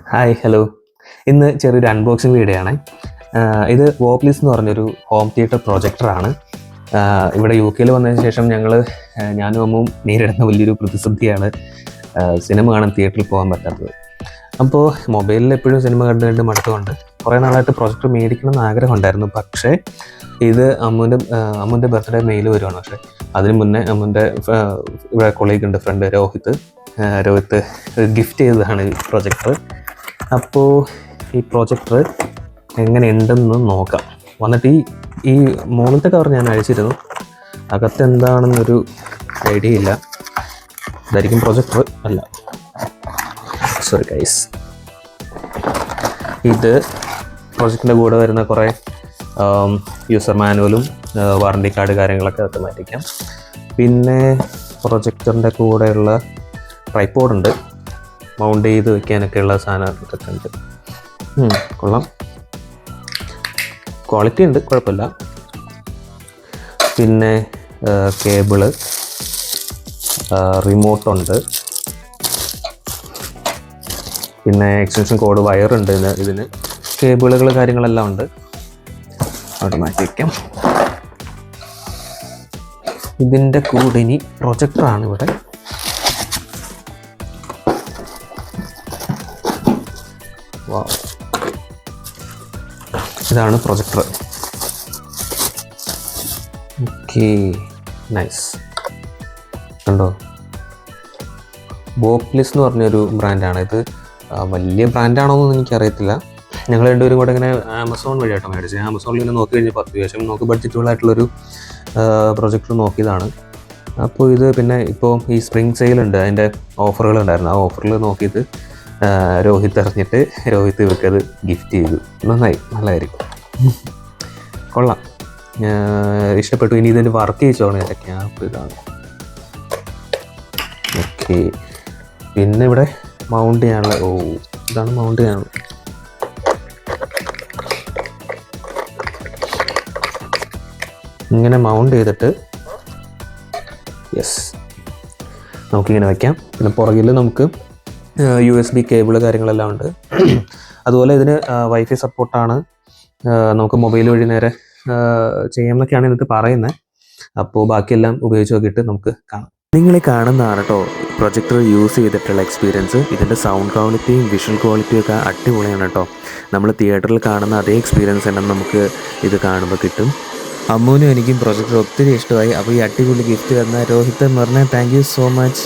Hi hello. ഇന്ന് ചെറിയൊരു unboxing video ആണ്. ഇത് വോപ്ലിസ് എന്ന് പറഞ്ഞൊരു ഹോം തിയേറ്റർ പ്രൊജക്ടറാണ്. ഇവിടെ UK വന്നതിന് ശേഷം ഞാനും അമ്മും നേരിടുന്ന വലിയൊരു പ്രതിസന്ധിയാണ് സിനിമ കാണാൻ തിയേറ്ററിൽ പോകാൻ പറ്റാത്തത്. അപ്പോൾ മൊബൈലിൽ എപ്പോഴും സിനിമ കണ്ട് മടുത്തുകൊണ്ട് കുറേ നാളായിട്ട് പ്രൊജക്ടർ മേടിക്കണം എന്ന് ആഗ്രഹം ഉണ്ടായിരുന്നു. പക്ഷേ ഇത് അമ്മുൻ്റെ ബർത്ത്ഡേ മെയിൽ വരുവാണ്. പക്ഷേ അതിന് മുന്നേ അമ്മുൻ്റെ ഇവിടെ കൊളീഗ് ഉണ്ട്, ഫ്രണ്ട് രോഹിത്ത് ഗിഫ്റ്റ് ചെയ്തതാണ് ഈ പ്രൊജക്ടർ. അപ്പോൾ ഈ പ്രൊജക്ടർ എങ്ങനെ ഉണ്ടെന്ന് നോക്കാം. വന്നിട്ട് ഈ മുകളിലത്തെ കവർ ഞാൻ അഴിച്ചിരുന്നു, അകത്ത് എന്താണെന്നൊരു ഐഡിയ ഇല്ല. ഇതായിരിക്കും പ്രൊജക്ടർ അല്ല, സോറി ഗൈസ്. ഇത് പ്രൊജക്ടിൻ്റെ കൂടെ വരുന്ന കുറേ യൂസർ മാനുവലും വാറണ്ടി കാർഡ് കാര്യങ്ങളൊക്കെ ഓട്ടോമാറ്റിക്കാം. പിന്നെ പ്രൊജക്ടറിൻ്റെ കൂടെയുള്ള ട്രൈപോഡ് ഉണ്ട്, മൗണ്ട് ചെയ്ത് വെക്കാനൊക്കെയുള്ള സാധനങ്ങളൊക്കെ ഉണ്ട്. കൊള്ളാം, ക്വാളിറ്റി ഉണ്ട്, കുഴപ്പമില്ല. പിന്നെ കേബിള്, റിമോട്ടുണ്ട്, പിന്നെ എക്സ്റ്റൻഷൻ കോഡ് വയറുണ്ട്. ഇതിന് കേബിളുകൾ കാര്യങ്ങളെല്ലാം ഉണ്ട്. അവിടെ മാറ്റി വയ്ക്കാം. ഇതിൻ്റെ കൂടെ ഇനി പ്രൊജക്ടറാണ് ഇവിടെ. ഇതാണ് പ്രൊജക്ടർ. Okay, nice. കണ്ടോ, വോപ്ലിസ് എന്ന് പറഞ്ഞൊരു ബ്രാൻഡാണ് ഇത്. വലിയ ബ്രാൻഡാണോയെന്നൊന്നും എനിക്കറിയത്തില്ല. ഞങ്ങൾ രണ്ടുപേരും കൂടെ ഇങ്ങനെ ആമസോൺ വഴിയായിട്ടോ മേടിച്ചത്. ആമസോണിൽ ഇങ്ങനെ നോക്കി കഴിഞ്ഞാൽ അത്യാവശ്യം നമുക്ക് ബഡ്ജറ്റുകളായിട്ടുള്ളൊരു പ്രൊജക്ടർ നോക്കിയതാണ്. അപ്പോൾ ഇത് പിന്നെ ഇപ്പോൾ ഈ സ്പ്രിംഗ് സെയിലുണ്ട്, അതിൻ്റെ ഓഫറുകളുണ്ടായിരുന്നു. ആ ഓഫറിൽ നോക്കിയിട്ട് രോഹിത്ത് അറിഞ്ഞിട്ട് ഇവർക്കത് ഗിഫ്റ്റ് ചെയ്തു. നന്നായി, നല്ലതായിരിക്കും, കൊള്ളാം, ഇഷ്ടപ്പെട്ടു. ഇനി ഇതിൻ്റെ വർക്ക് ചെയ്യിച്ചോളാം. എൻ്റെ ക്യാപ്പ് ഇതാണ്. ഓക്കെ, പിന്നെ ഇവിടെ മൗണ്ട് ചെയ്യാനുള്ള ഇതാണ് മൗണ്ട് ചെയ്യാനുള്ള. ഇങ്ങനെ മൗണ്ട് ചെയ്തിട്ട് യെസ് നമുക്കിങ്ങനെ വയ്ക്കാം. പിന്നെ പുറകിൽ നമുക്ക് USB കേബിള് കാര്യങ്ങളെല്ലാം ഉണ്ട്. അതുപോലെ ഇതിന് വൈഫൈ സപ്പോർട്ടാണ്. നമുക്ക് മൊബൈൽ വഴി നേരെ ചെയ്യാമെന്നൊക്കെയാണ് ഇതിനകത്ത് പറയുന്നത്. അപ്പോൾ ബാക്കിയെല്ലാം ഉപയോഗിച്ച് നോക്കിയിട്ട് നമുക്ക് കാണാം. നിങ്ങൾ കാണുന്നതാണ് കേട്ടോ പ്രൊജക്ടർ യൂസ് ചെയ്തിട്ടുള്ള എക്സ്പീരിയൻസ്. ഇതിൻ്റെ സൗണ്ട് ക്വാളിറ്റിയും വിഷ്വൽ ക്വാളിറ്റിയും ഒക്കെ അടിപൊളിയാണ് കേട്ടോ. നമ്മൾ തിയേറ്ററിൽ കാണുന്ന അതേ എക്സ്പീരിയൻസ് തന്നെ നമുക്ക് ഇത് കാണുമ്പോൾ കിട്ടും. അമ്മൂനും എനിക്കും പ്രൊജക്ടർ ഒത്തിരി ഇഷ്ടമായി. അപ്പോൾ ഈ അടിപൊളി ഗിഫ്റ്റ് തന്ന രോഹിത് എന്ന് പറഞ്ഞാൽ താങ്ക് യു സോ മച്ച്.